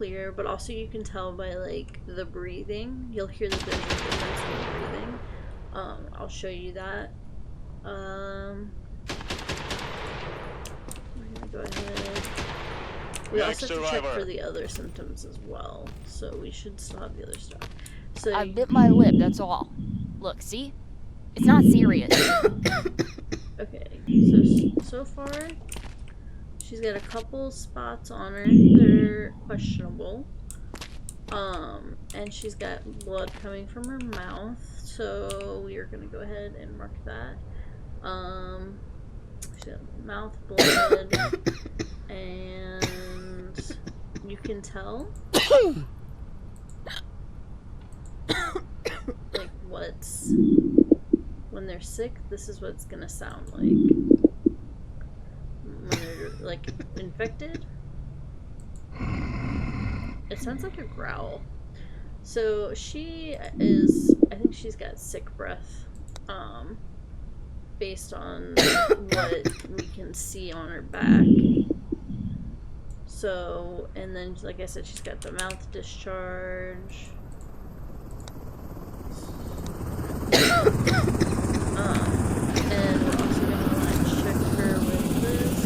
clear, but also you can tell by like the breathing. You'll hear that there's a difference in the breathing. I'll show you that. We're gonna go ahead. We also have to check for the other symptoms as well, so we should still have the other stuff. So I bit my lip, that's all. Look, see? It's not serious. Okay, so far, she's got a couple spots on her that are questionable. And she's got blood coming from her mouth, so we are gonna go ahead and mark that. She's got mouth blood, and you can tell, like, when they're sick, this is what it's gonna sound like. When they're, like, infected, it sounds like a growl. So she is, I think she's got sick breath, based on what we can see on her back. So, and then, like I said, she's got the mouth discharge. And we're also going to want to check her with this.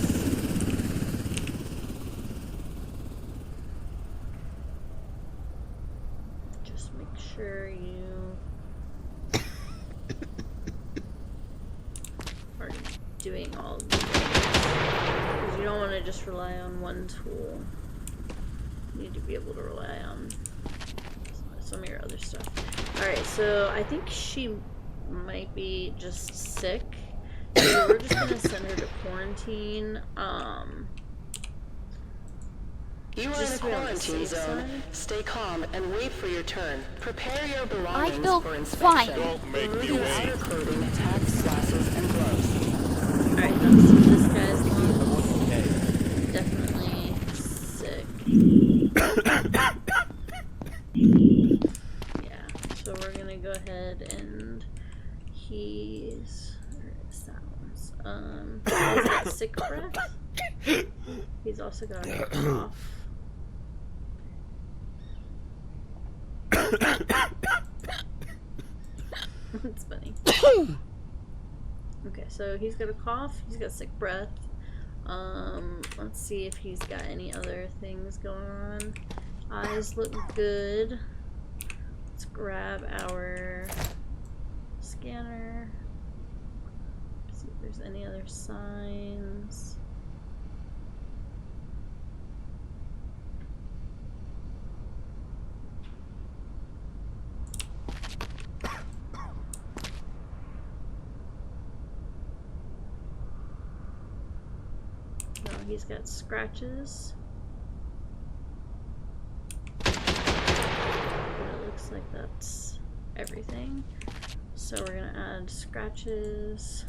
Just make sure you are doing all of these things. Because you don't want to just rely on one tool. You need to be able to rely on some of your other stuff. Alright, so I think she might be just sick. So we're just gonna send her to quarantine. You are in a quarantine zone. Stay calm and wait for your turn. Prepare your belongings for inspection. Fine. Don't make me Remove your wait. outer clothing, hats, glasses, and gloves. Alright, let's see this guy's one. Definitely sick. Yeah, so we're gonna go ahead and he's sounds. He's got sick breath. He's also got a cough. It's funny. Okay, so he's got a cough, he's got sick breath. Let's see if he's got any other things going on. Eyes look good. Let's grab our scanner. See if there's any other signs. No, he's got scratches. It looks like that's everything. So we're gonna add scratches.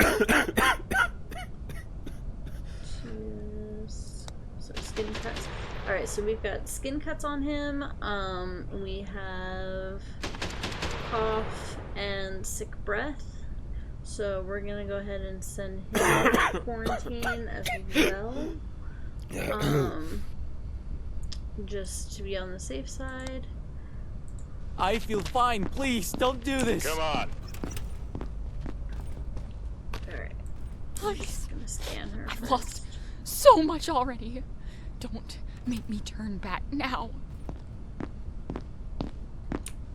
So skin cuts. Alright, so we've got skin cuts on him. We have cough and sick breath. So we're gonna go ahead and send him to quarantine as well. Just to be on the safe side. I feel fine. Please, don't do this. Come on. Alright. Please. Just gonna scan her I've first. lost so much already. Don't make me turn back now.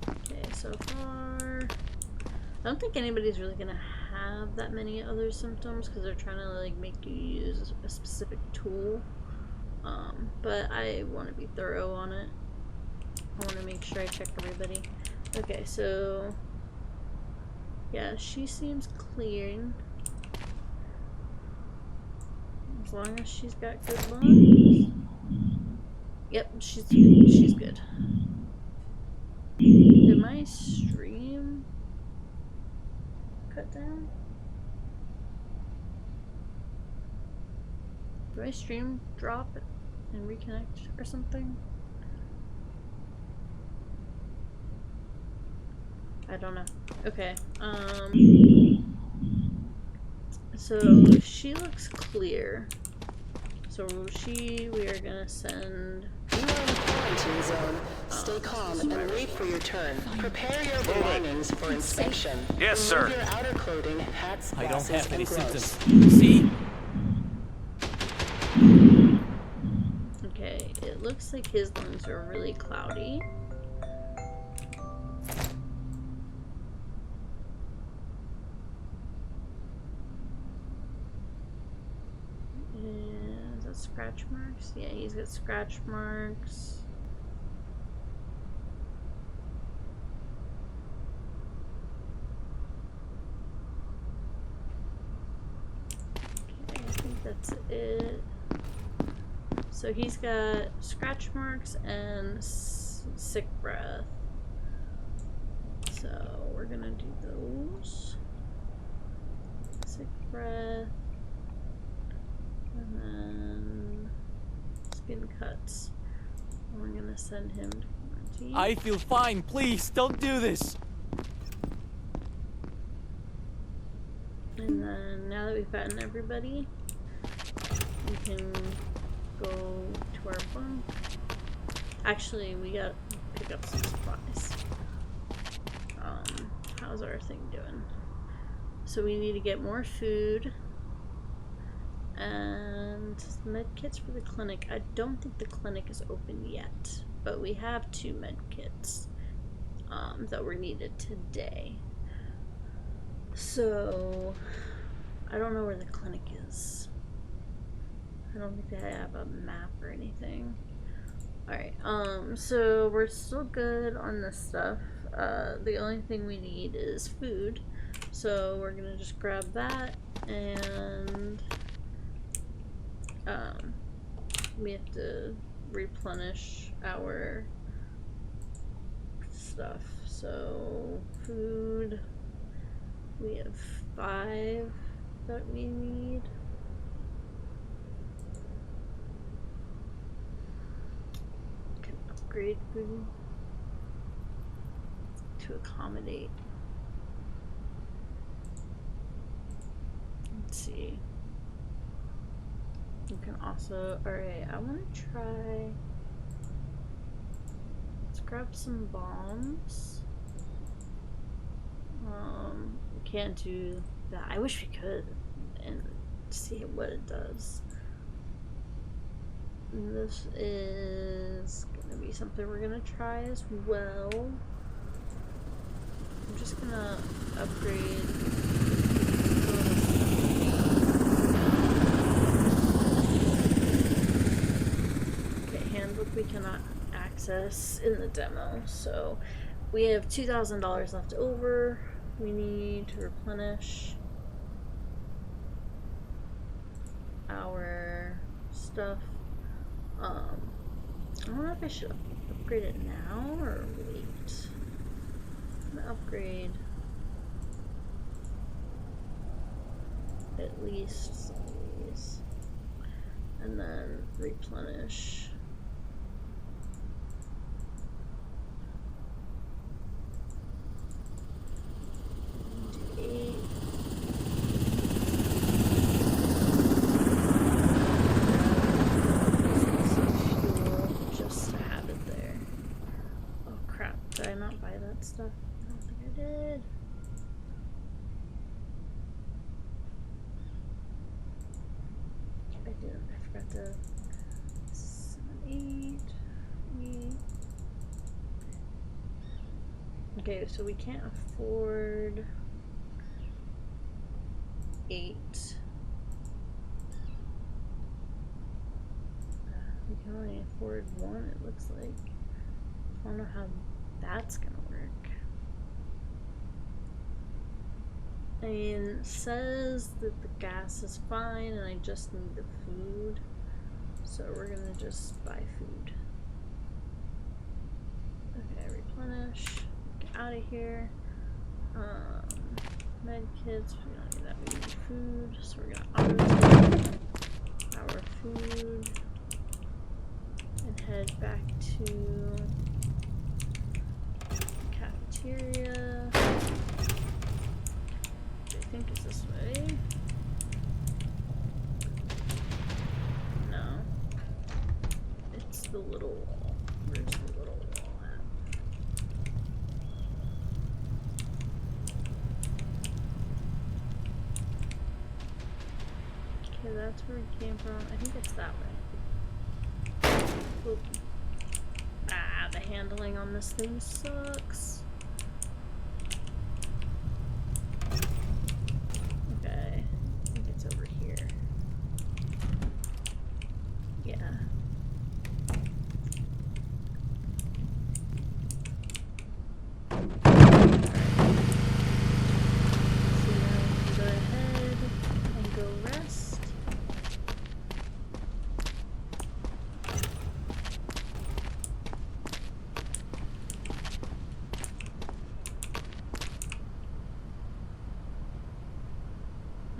Okay, so far I don't think anybody's really gonna have that many other symptoms because they're trying to like make you use a specific tool. But I want to be thorough on it. I want to make sure I check everybody. Okay, so yeah, she seems clean. As long as she's got good lungs. Yep, she's good. Did my stream cut down? Did my stream drop and reconnect or something? I don't know. Okay, so she looks clear. So we are gonna send... You are in quarantine zone. Stay calm and wait for your turn. Prepare your belongings for inspection. Yes, sir. Remove your outer clothing, hats, I don't glasses, have any and gloves. symptoms. See? Okay, it looks like his lungs are really cloudy. Is that scratch marks? Yeah, he's got scratch marks. Okay, I think that's it. So he's got scratch marks and sick breath. So we're gonna do those. Sick breath. And then skin cuts. And we're gonna send him to quarantine. I feel fine. Please, don't do this. And then now that we've gotten everybody, we can go to our bunk. Actually, we gotta pick up some supplies. How's our thing doing? So we need to get more food and med kits for the clinic. I don't think the clinic is open yet, but we have 2 med kits that were needed today. So I don't know where the clinic is. I don't think they have a map or anything. Alright, so we're still good on this stuff. The only thing we need is food. So we're gonna just grab that, and we have to replenish our stuff. So food, we have 5 that we need. Can upgrade food to accommodate. Let's see. You can also, alright, I want to try, let's grab some bombs. We can't do that. I wish we could and see what it does. And this is gonna be something we're gonna try as well. I'm just gonna upgrade. Okay, handbook we cannot access in the demo, so we have $2,000 left over. We need to replenish our stuff. I don't know if I should upgrade it now or wait. I'm gonna upgrade at least some of these and then replenish. Do 8. Just to have it there. Oh crap, did I not buy that stuff? I don't think I did. I didn't. I forgot to 7, 8. Okay, so we can't afford 8. We can only afford 1, it looks like. I don't know how that's gonna work. I mean, it says that the gas is fine and I just need the food. So we're gonna just buy food. Okay, replenish. Get out of here. Med kits, we don't need that, we need food. So we're gonna auto our food and head back to cafeteria. I think it's this way. No. It's the little wall. that's where it came from. I think it's that way. Oop. Ah, the handling on this thing sucks. Okay, I think it's over here. Yeah. So now we can go ahead and go rest.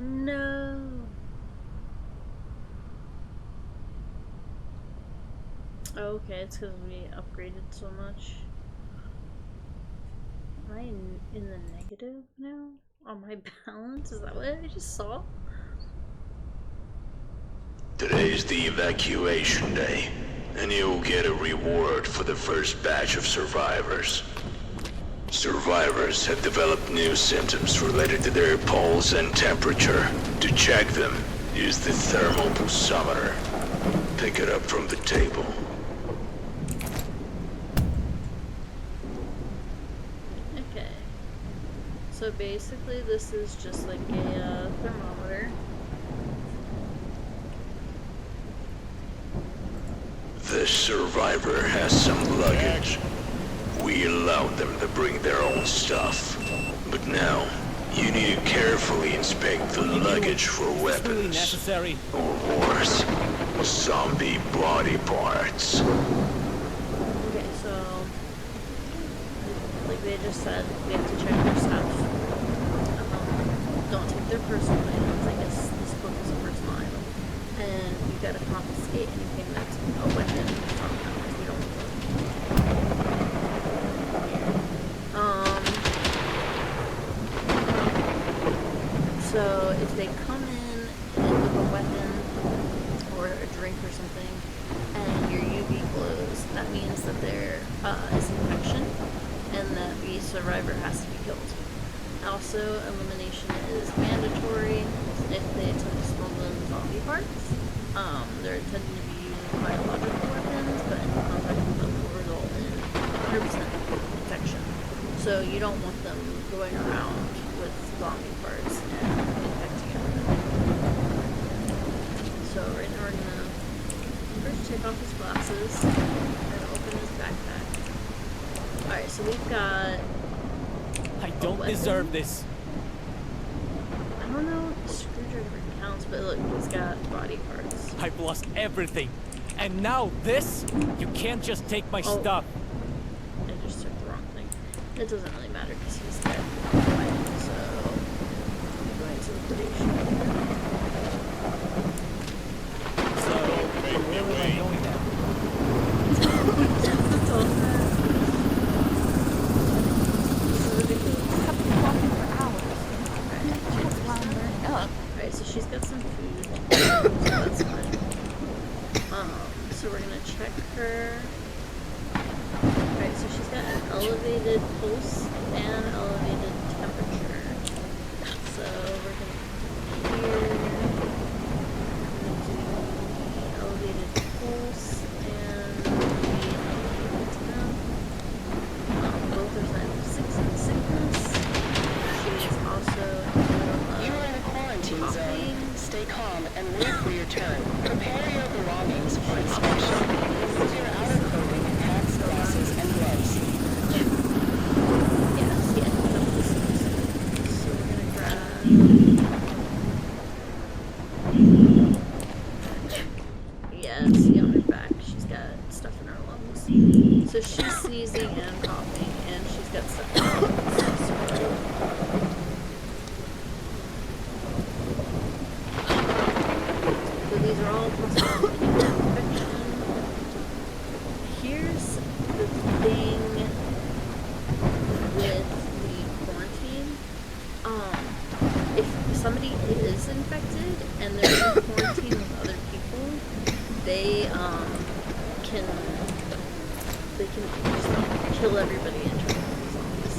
No. Oh, okay, it's because we upgraded so much. Am I in the negative now on my balance? Is that what I just saw? Today's the evacuation day, and you'll get a reward for the first batch of survivors. Survivors have developed new symptoms related to their pulse and temperature. To check them, use the thermal pulsometer. Pick it up from the table. Okay. So basically this is just like a thermometer. The survivor has some luggage. We allowed them to bring their own stuff. But now, you need to carefully inspect the luggage for Is this weapons. really necessary? Or worse, zombie body parts. Okay, so like they just said, we have to check their stuff. Don't take their personal items. I guess this book is a personal item. And you gotta confiscate anything that's a weapon from them if you don't want them. So if they come in with a weapon or a drink or something, and your UV glows, that means that there is infection, and that the survivor has to be killed. Also, elimination is mandatory if they attempt to smuggle in zombie parts. They're intended to be using biological weapons, but any contact with them will result in 100% infection. So you don't want them going around with zombie parts and infecting everybody. So right now we're gonna first take off his glasses and open his backpack. Alright, so we've got... I don't deserve this. I don't know if the screwdriver counts, but look, he's got body parts. I've lost everything. And now this? You can't just take my stuff. I just took the wrong thing. It doesn't really matter because he's dead. So, I'm going to liquidation. So, where am I going now? That's all that. This is ridiculous. I've been walking for hours. That's why I'm burning up. Alright, so she's got some food. So that's fine. So we're gonna check her. Alright, so she's got an elevated pulse and elevated temperature. So we're gonna here do the elevated pulse and the elevated temp. Both are signs of sickness. She is also You are in a quarantine zone. Stay calm and wait for your turn. Prepare your belongings for inspection. Use your outer clothing, hats, glasses, and gloves. So we're gonna grab. Yeah, see on her back, she's got stuff in her lungs. So she's sneezing and coughing, and she's got stuff in her lungs. So these are all possible infection. Here's the thing with the quarantine. If somebody is infected and they're in quarantine with other people, they can just kill everybody and turn them into zombies.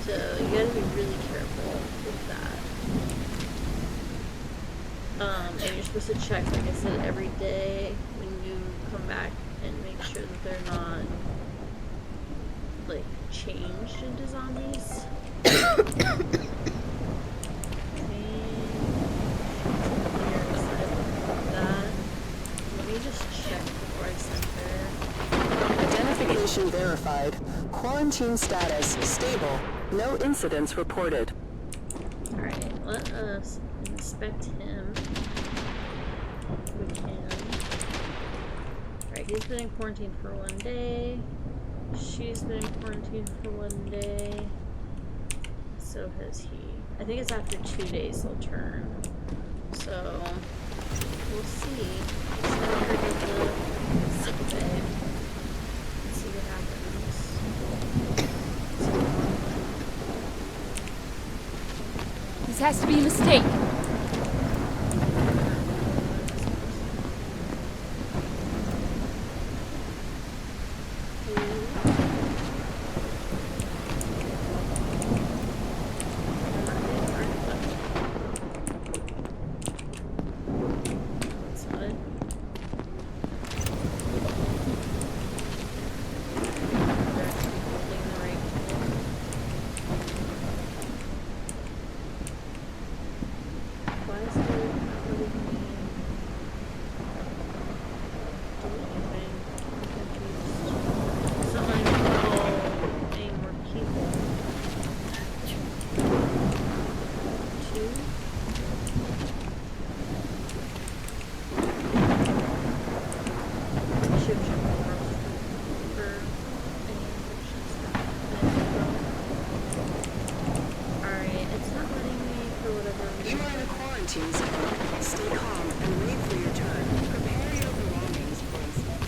So you gotta be really careful with that. And you're supposed to check, like I said, every day when you come back and make sure that they're not, like, changed into zombies. Let me just check before I send her. Identification verified. Quarantine status stable. No incidents reported. Alright, let us inspect him. If we can. Alright, he's been in quarantine for 1 day. She's been in quarantine for 1 day. So has he. I think it's after 2 days they'll turn. So, we'll see. Let's send her to the sick bay. Let's see what happens. This has to be a mistake.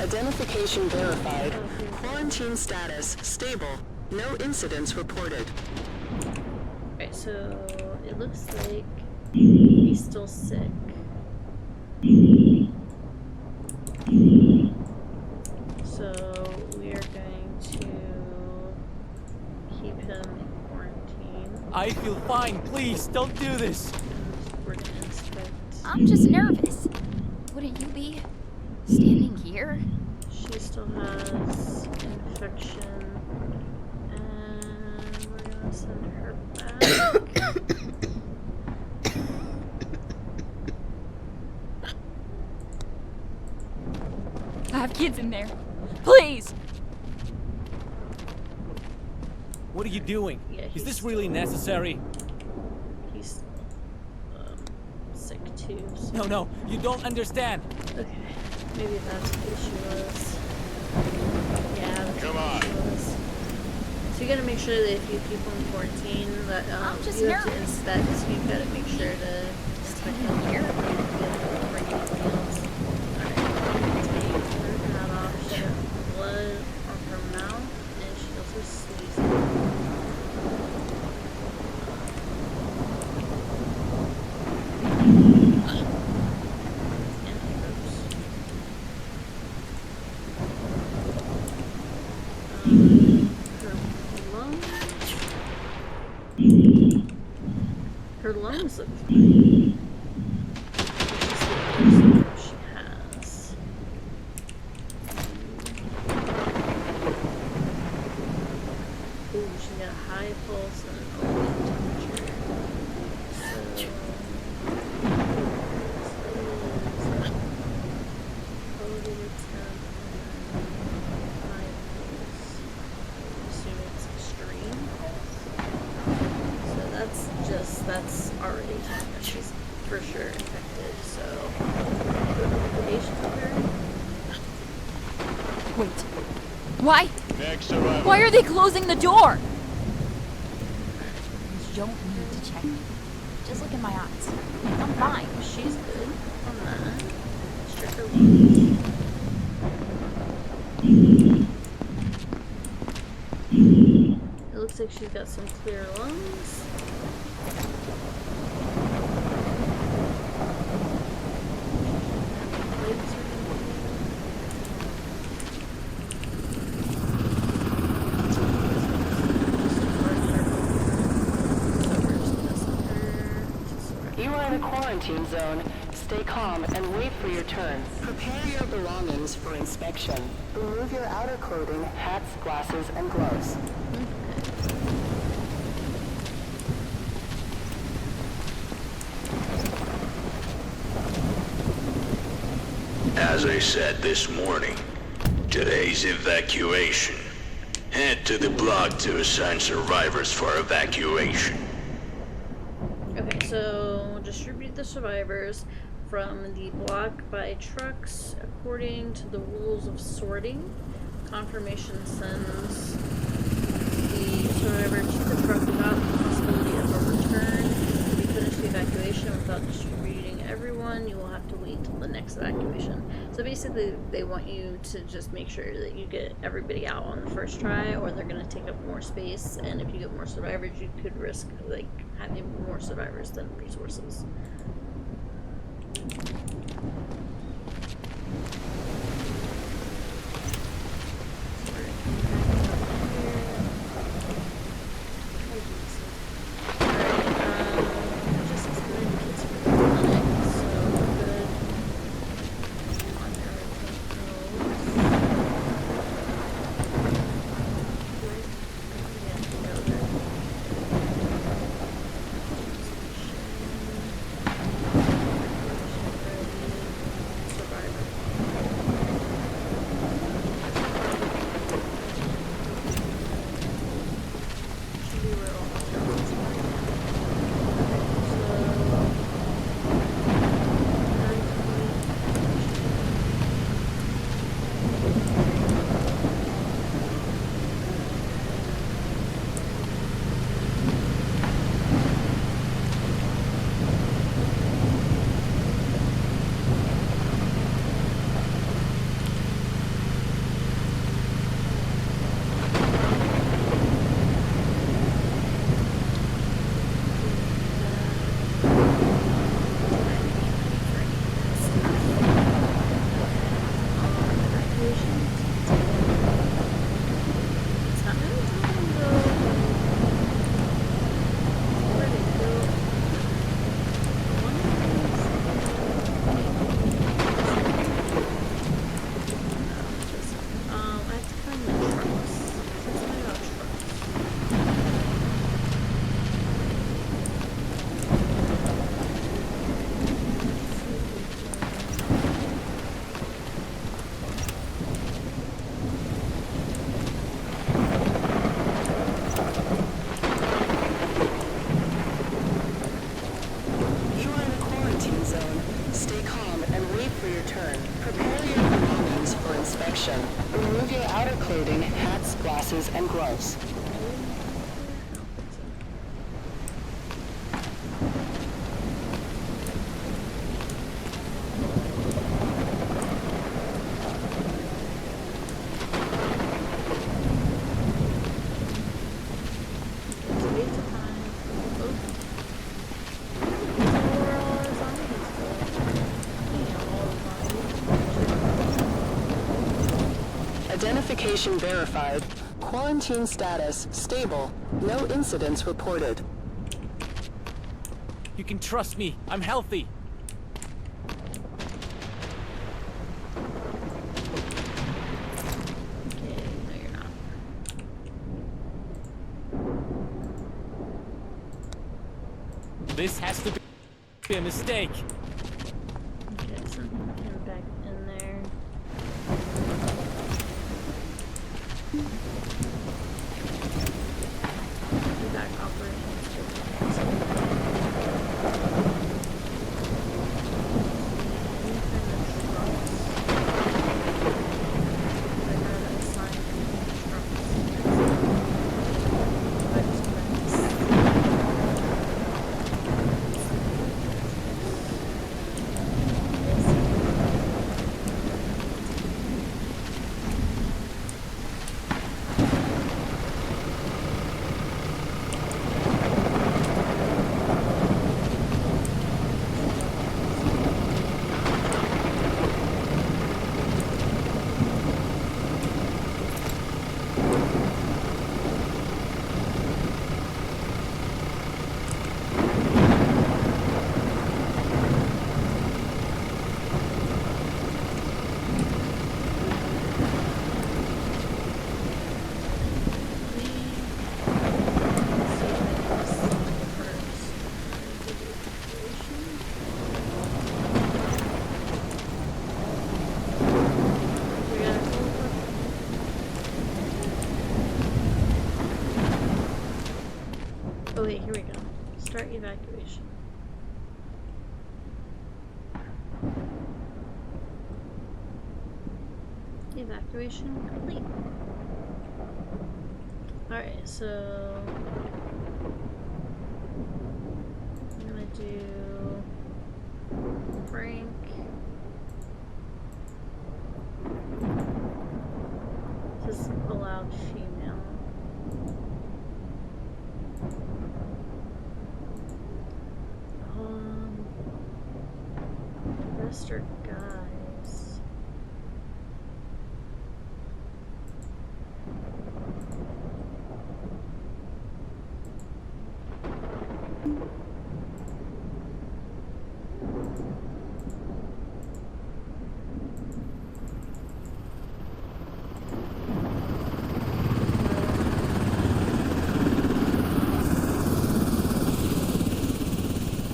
Identification verified. Quarantine status stable. No incidents reported. Alright, so it looks like he's still sick. So we are going to keep him in quarantine. I feel fine. Please, don't do this. And we're gonna inspect. I'm just nervous. Wouldn't you be? Standing here? She still has infection, and we're gonna send her back. I have kids in there. Please! What are you doing? Yeah, Is he's this really necessary? He's sick too. So. No, no, you don't understand. Okay, maybe that's what the issue was. Yeah, that's Come what on. the issue was. So you gotta make sure that if you have people in quarantine, that I'm just you have to nervous. inspect. So you've got to make sure to inspect them here. Bring anything else. Alright, take her hat off. She got blood on her mouth, and she also sneezed. Her lungs look fine. Which is the other symptom she has. Ooh, she's got a high pulse and an elevated temperature. So, elevated temp and high pulse. I assume it's extreme. So that's already telling us she's for sure infected, so patient her. Wait. Why? Next survivor. Why are they closing the door? You don't need to check me. Just look in my eyes. I'm fine. She's good on that. Check her lungs. It looks like she's got some clear lungs. You are in a quarantine zone. Stay calm and wait for your turn. Prepare your belongings for inspection. Remove your outer clothing, hats, glasses, and gloves. As I said this morning, today's evacuation. Head to the block to assign survivors for evacuation. Okay, so distribute the survivors from the block by trucks according to the rules of sorting. Confirmation sends the survivor to the truck without the possibility of a return. If you finish the evacuation without distributing everyone, you will have to wait until the next evacuation. So basically, they want you to just make sure that you get everybody out on the first try, or they're going to take up more space, and if you get more survivors, you could risk like having more survivors than resources. Remove your outer clothing, hats, glasses, and gloves. Identification verified. Quarantine status stable. No incidents reported. You can trust me. I'm healthy. Okay, no you're not. This has to be a mistake. Okay, so him back in there. Do back operations. Oh wait, here we go. Start evacuation. Evacuation complete. Alright, so I'm gonna do Frank. This is allowed female. Rest are guys.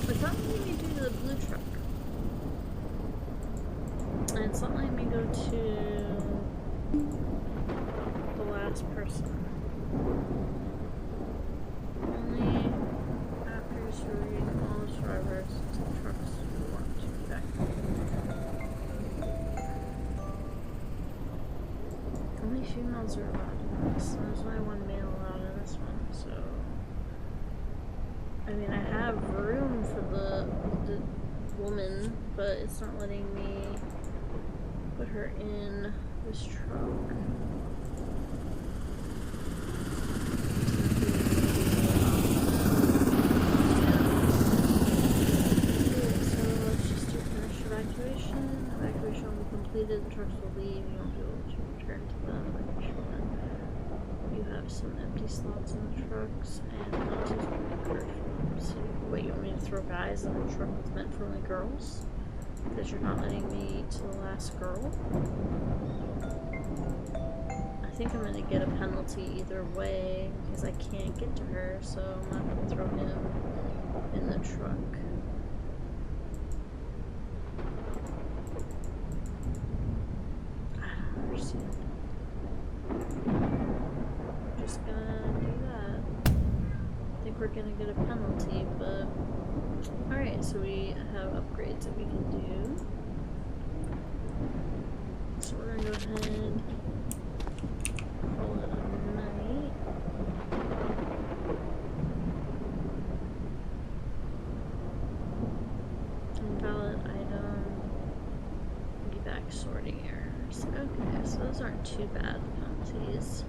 I thought maybe do the blue truck. And it's not letting me go to the last person. Only after surveying all the survivors to the trucks who want to evacuate. Only females are allowed in this. There's only one male allowed in this one, so I mean I have room for the woman, but it's not letting me put her in this truck. So let's just do finish evacuation. Evacuation will be completed, the trucks will leave, you won't be able to return to them. You have some empty slots in the trucks, and penalties will be incurred for them. So, wait, you want me to throw guys in a truck that's meant for only girls? Because you're not letting me to the last girl? I think I'm gonna get a penalty either way, because I can't get to her, so I'm not gonna throw him in the truck. I don't understand. Just gonna do that. I think we're gonna get a penalty, but alright, so we have upgrades that we can do. So we're gonna go ahead, call it a night. Invalid item, evac sorting errors. Okay, so those aren't too bad penalties.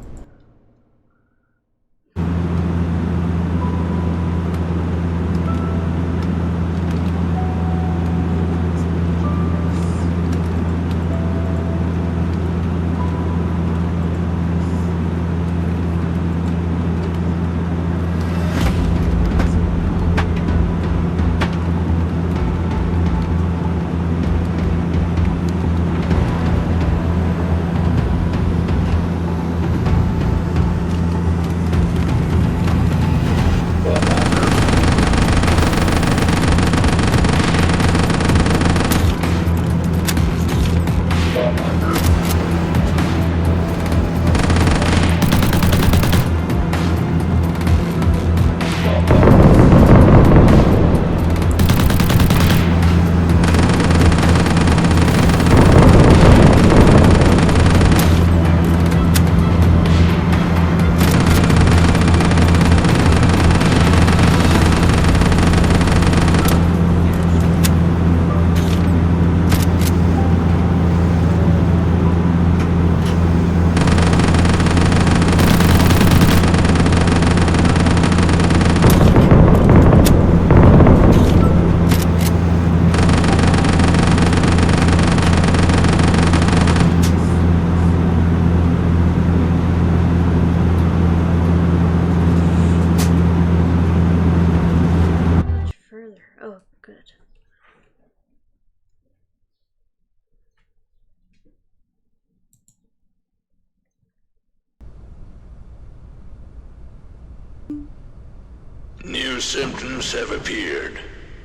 New symptoms have appeared,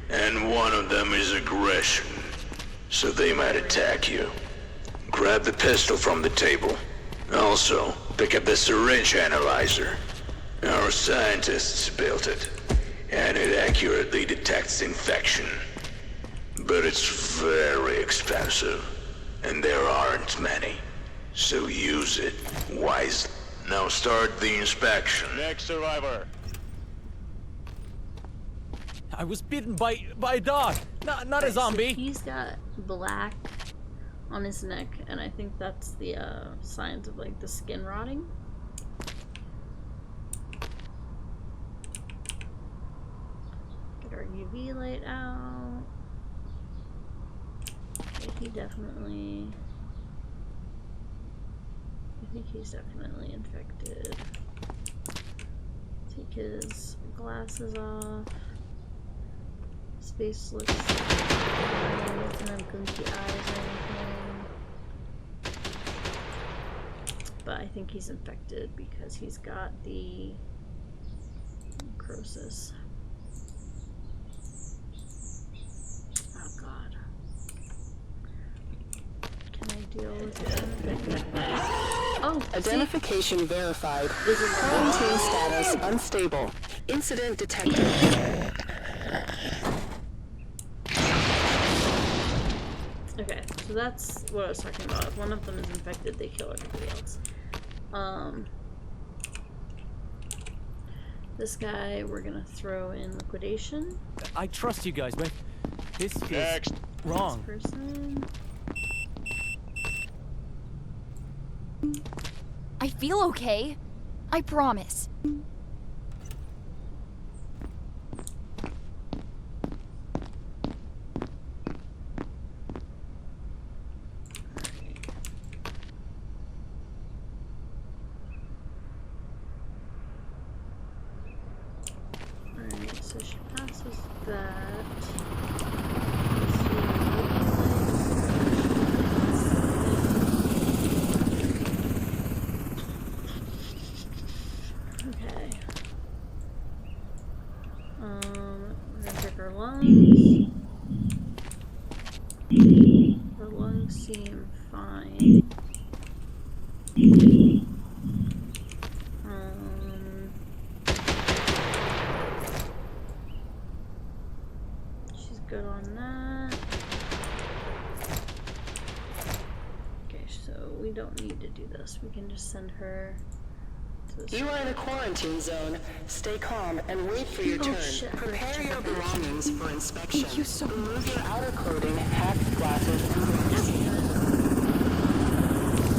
and one of them is aggression, so they might attack you. Grab the pistol from the table. Also, pick up the syringe analyzer. Our scientists built it. and it accurately detects infection. But it's very expensive, and there aren't many. So use it wisely. Now start the inspection. Next survivor. I was bitten by a dog, not a zombie. So he's got black on his neck, and I think that's the signs of like the skin rotting. Get our UV light out. Okay, he definitely. I think he's definitely infected. Take his glasses off. His face looks fine. He doesn't have gunky eyes or anything. But I think he's infected because he's got the necrosis. Oh god. Can I deal with it? Oh, Identification verified. Quarantine status unstable. Incident detected. Okay, so that's what I was talking about. If one of them is infected, they kill everybody else. This guy, we're gonna throw in liquidation. I trust you guys, but this feels Next. wrong. This person. I feel okay. I promise. Alright, so she passes that. Okay. We're gonna check her lungs. Her lungs seem fine. She's good on that. Okay, so we don't need to do this. We can just send her to this. You are in a quarantine zone. Stay calm and wait for your turn. shit. Prepare your belongings for inspection. Thank you so much. Remove your outer clothing, hats, glasses, and gloves.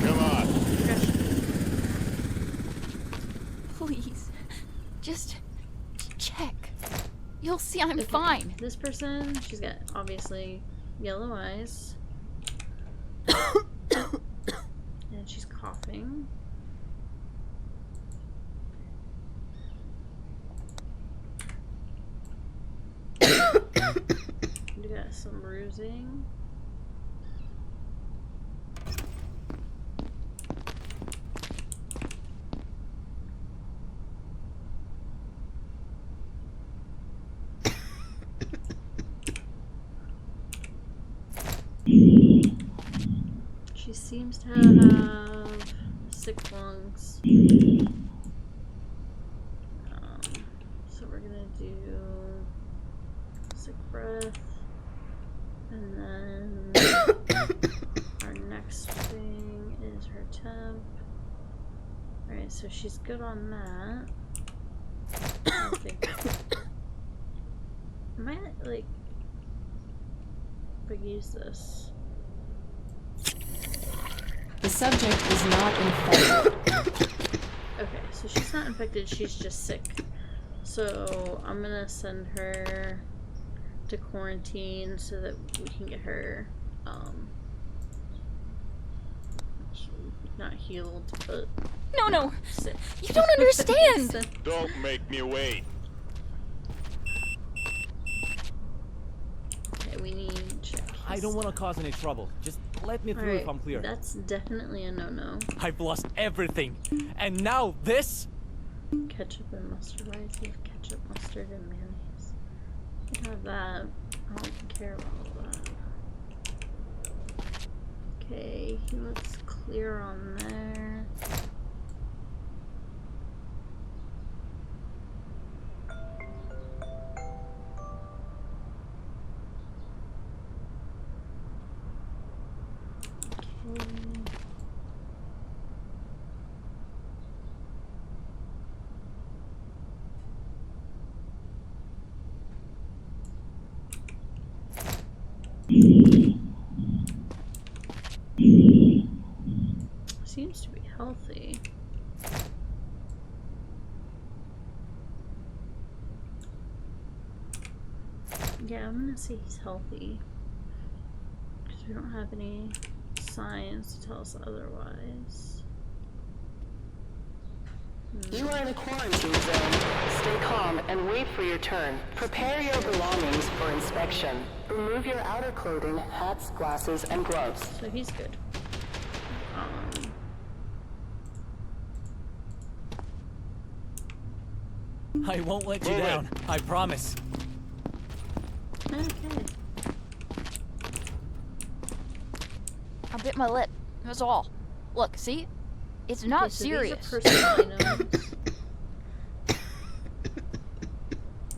Come on. Please. Just check. You'll see I'm fine. This person, she's got obviously yellow eyes. And she's coughing. You got some bruising. She seems to have sick lungs. So we're gonna do sick breath, and then our next thing is her temp. Alright, so she's good on that. I think. I might like use this. The subject is not infected. Okay, so she's not infected, she's just sick. So I'm gonna send her to quarantine so that we can get her not healed, but No. sick. You don't understand. Don't make me wait. Okay, we need check. I don't want to cause any trouble. Just let me through Alright, if I'm clear. that's definitely a no-no. I've lost everything, and now this. Ketchup and mustard. Why does he have ketchup, mustard, and mayonnaise? You can have that. I don't care about all that. Okay, he looks clear on there. Yeah, I'm gonna say he's healthy. Because we don't have any signs to tell us otherwise. You are in a quarantine zone. Stay calm and wait for your turn. Prepare your belongings for inspection. Remove your outer clothing, hats, glasses, and gloves. So he's good. I won't let you down. I promise. Okay. I bit my lip. That's all. Look, see? It's not So serious. these are personal items.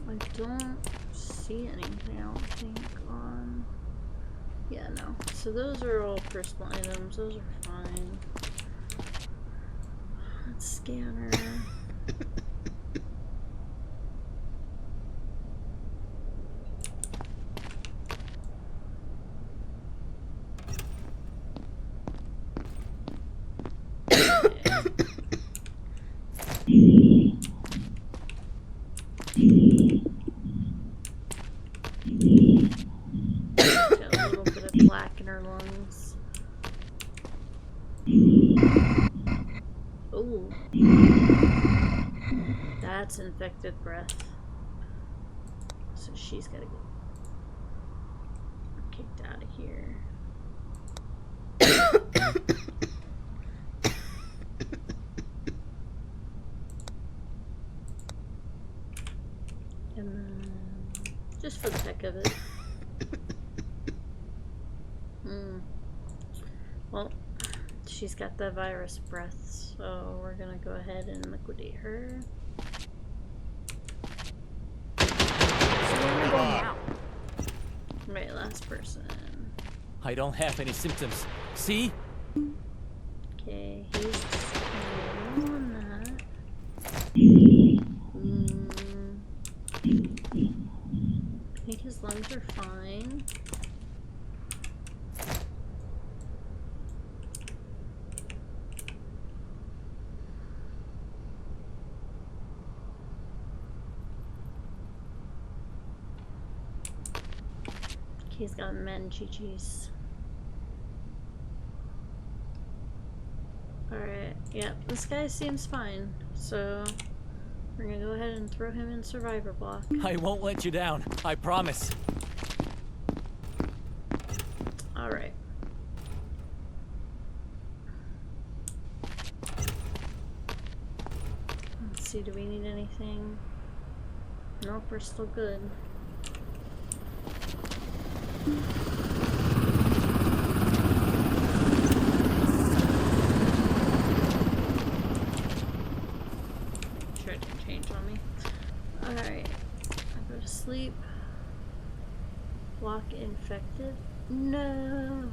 I don't see anything, I don't think, on... Yeah, no. So those are all personal items. Those are fine. Let's scan her. Got a little bit of plaque in her lungs. Ooh. That's infected breath. So she's gotta get kicked out of here. And then, just for the heck of it. Well, she's got the virus breath, so we're gonna go ahead and liquidate her. So where are we going now? Right, last person. I don't have any symptoms. See? Okay, he's on that. I think his lungs are fine. He's got men chi-chis. Alright, yeah, this guy seems fine. So, we're gonna go ahead and throw him in survivor block. I won't let you down. I promise. Alright. Let's see, do we need anything? Nope, we're still good. Sure, it didn't change on me. Alright. I go to sleep. Block infected. No!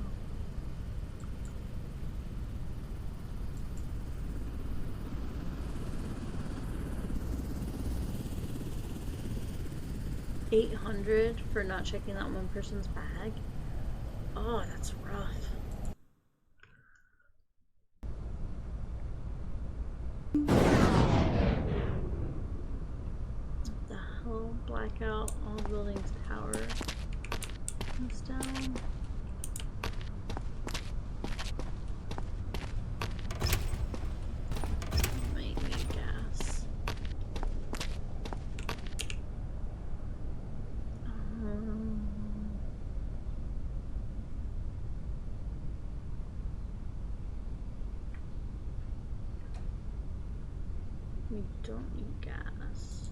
$800 for not checking that one person's bag. Oh, that's rough. What the hell? Blackout. All buildings power comes down. Might need gas. We don't need gas.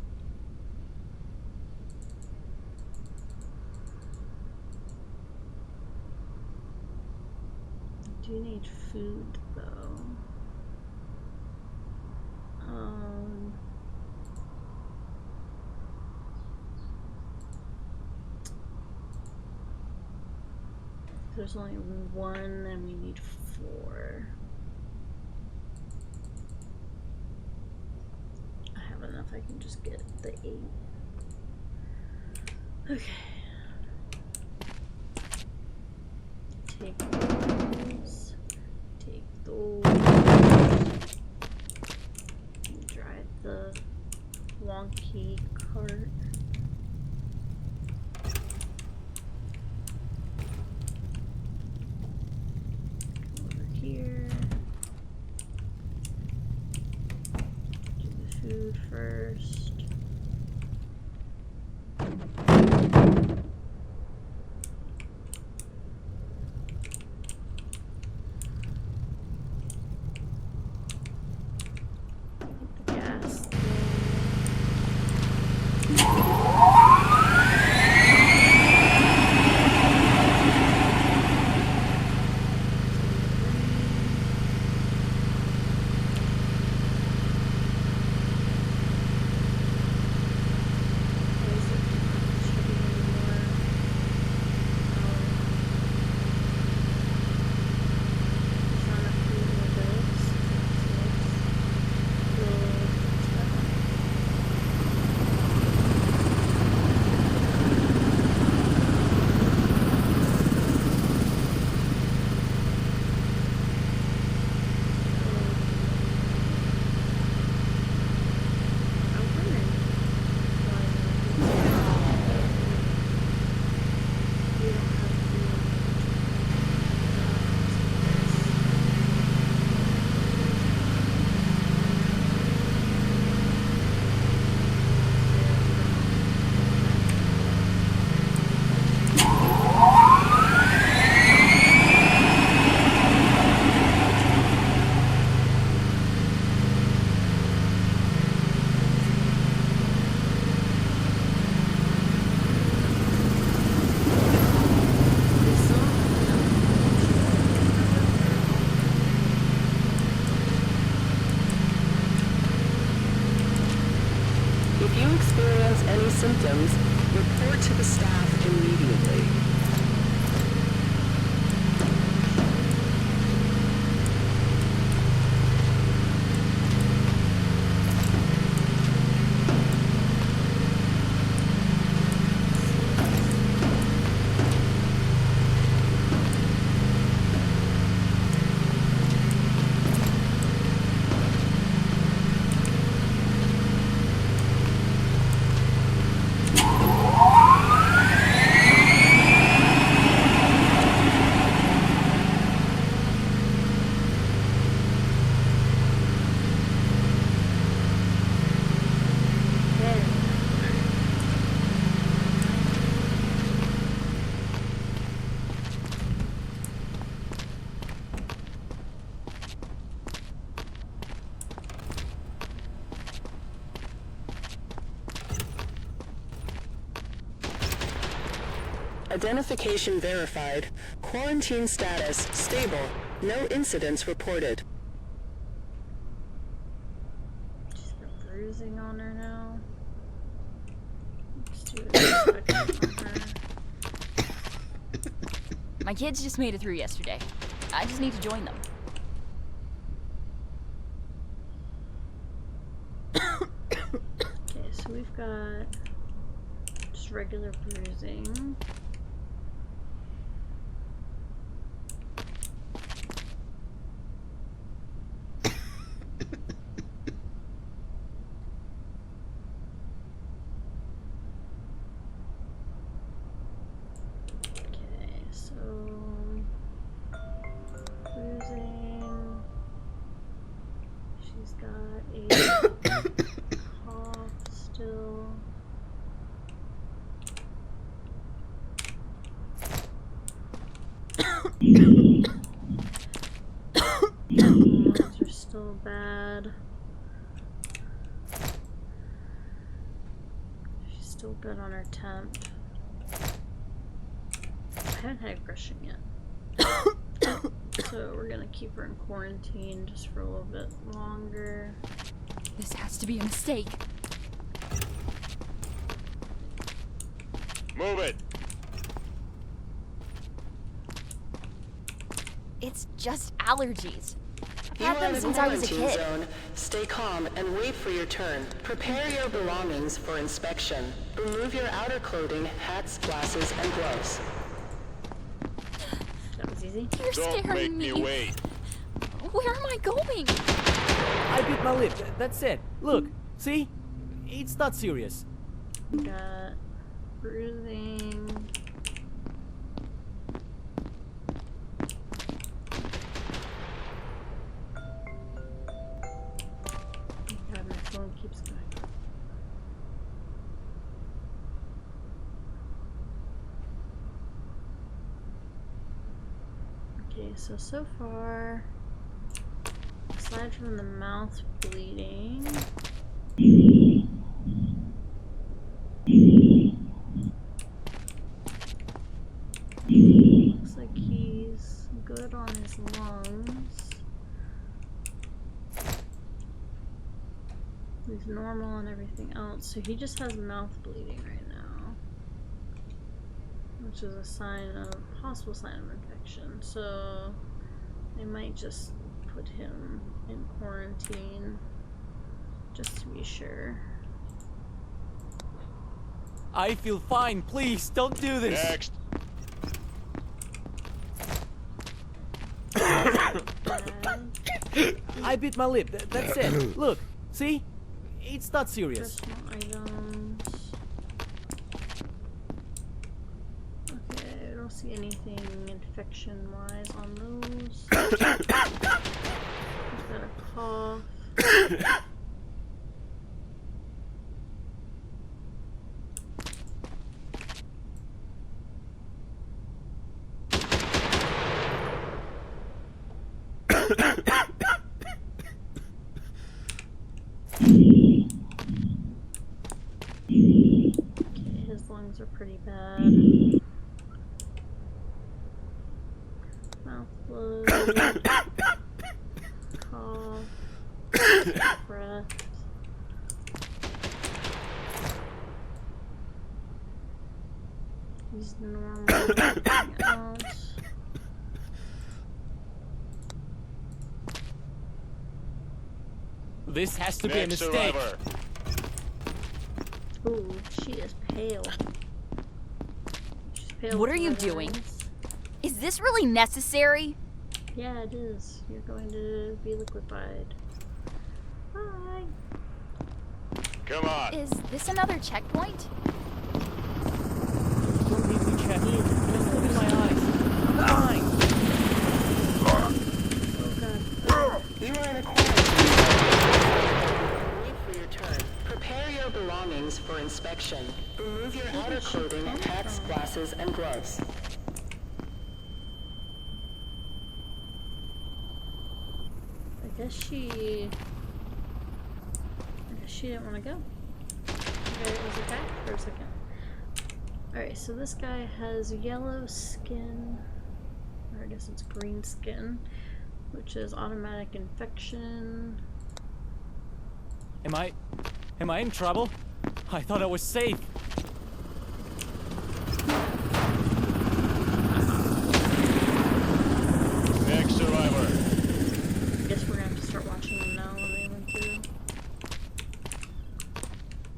We do need food though. There's only one and we need 4. I have enough, I can just get the 8. Okay. Take those. Take those. Drive the wonky cart. food first. The gas thing. If you experience any symptoms, report to the staff immediately. Identification verified. Quarantine status stable. No incidents reported. She's got bruising on her now. Let's do an inspection on her. My kids just made it through yesterday. I just need to join them. Okay, so we've got just regular bruising. Okay, so bruising. She's got a cough still. Lungs are still bad. She's still good on her temp. I haven't had aggression yet. So we're gonna keep her in quarantine just for a little bit longer. This has to be a mistake. Move it! It's just allergies. I've You had are them in a since I was a quarantine kid. zone. Stay calm and wait for your turn. Prepare your belongings for inspection. Remove your outer clothing, hats, glasses, and gloves. That was easy. You're Don't scaring make me wait. Where am I going? I bit my lip. That's it. Look, see? It's not serious. Got bruising. God, my phone keeps keeps going. Okay, so far, aside from the mouth bleeding, looks like he's good on his lungs. He's normal on everything else, so he just has mouth bleeding right now, which is a sign of possible sign of infection. So they might just put him in quarantine just to be sure. I feel fine. Please, don't do this. Next. I bit my lip. That's it. Look, see? It's not serious. Personal items. Okay, I don't see anything infection-wise on those. He's got a cough. Okay, his lungs are pretty bad. Mouth blood. Cough. Breath. He's normal. Everything else. This has to be a Next mistake. survivor. Ooh, she is pale. She's pale. What with are you red doing? eyes. Is this really necessary? Yeah, it is. You're going to be liquefied. Bye. Come on. Is this another checkpoint? Don't need to check. Just look in my eyes. Fine. Oh god. You are in a quarantine zone. Wait for your turn. Prepare your belongings for inspection. Remove your outer clothing, hats, glasses, and gloves. I guess she didn't want to go. Okay, it was attacked for a second. Alright, so this guy has yellow skin, or I guess it's green skin, which is automatic infection. Am I in trouble? I thought I was safe. Next survivor. I guess we're gonna have to start watching them now when they went through.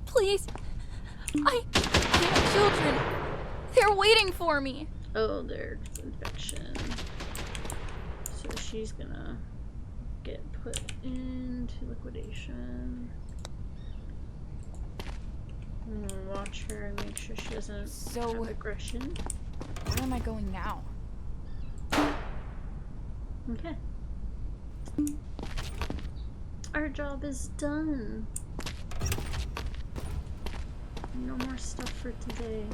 Please. I have children. They're waiting for me. Oh, there's infection. So she's gonna get put into liquidation. I'm gonna watch her and make sure she doesn't So- have aggression. Where am I going now? Okay. Our job is done. No more stuff for today.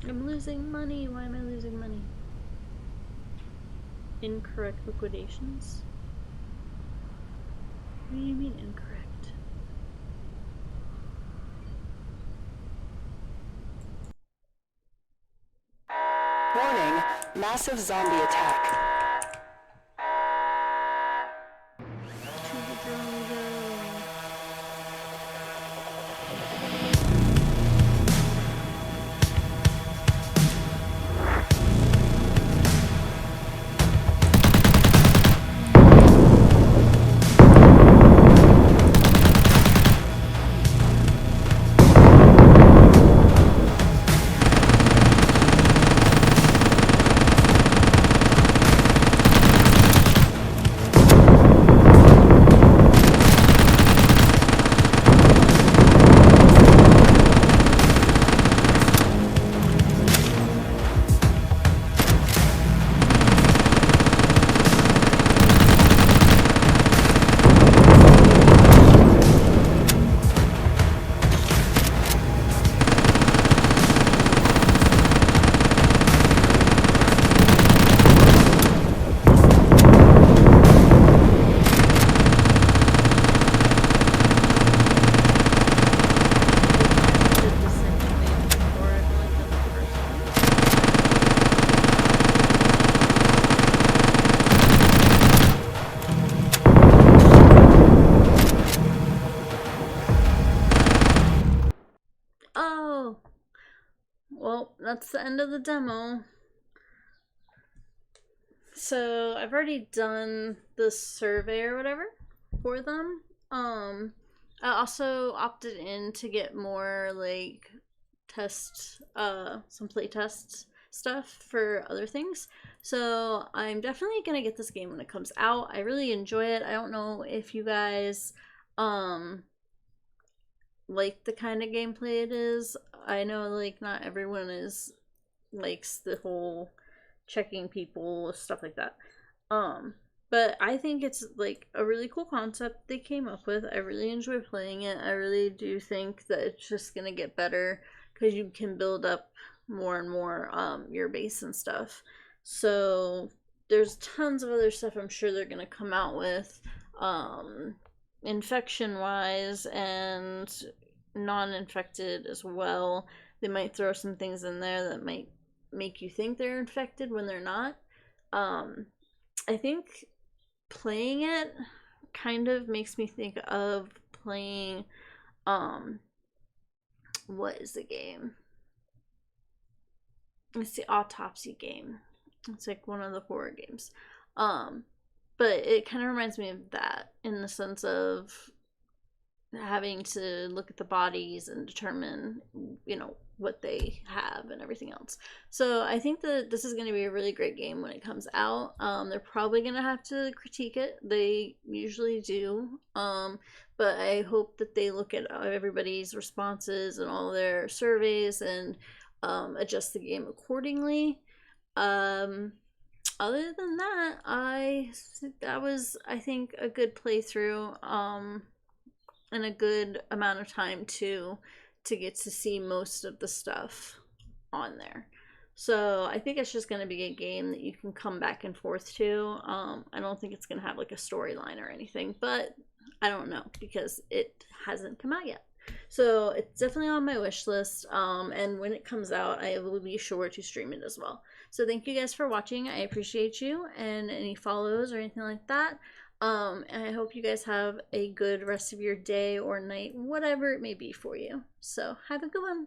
I'm losing money. Why am I losing money? Incorrect liquidations? What do you mean incorrect? Warning, massive zombie attack. To the jungle. that's the end of the demo. So I've already done the survey or whatever for them. I also opted in to get more like some playtest stuff for other things. So I'm definitely gonna get this game when it comes out. I really enjoy it. I don't know if you guys like the kind of gameplay it is. I know like not everyone likes the whole checking people, stuff like that. But I think it's like a really cool concept they came up with. I really enjoy playing it. I really do think that it's just gonna get better because you can build up more and more your base and stuff. So there's tons of other stuff I'm sure they're gonna come out with, infection wise and non-infected as well. They might throw some things in there that might make you think they're infected when they're not. I think playing it kind of makes me think of playing what is the game? It's the Autopsy game. It's like one of the horror games. But it kind of reminds me of that in the sense of having to look at the bodies and determine, what they have and everything else. So I think that this is going to be a really great game when it comes out. They're probably going to have to critique it. They usually do. But I hope that they look at everybody's responses and all their surveys and adjust the game accordingly. Other than that, that was, I think, a good playthrough, and a good amount of time to get to see most of the stuff on there. So I think it's just going to be a game that you can come back and forth to. I don't think it's going to have like a storyline or anything, but I don't know because it hasn't come out yet. So it's definitely on my wish list, and when it comes out, I will be sure to stream it as well. So thank you guys for watching. I appreciate you, and any follows or anything like that. And I hope you guys have a good rest of your day or night, whatever it may be for you. So have a good one.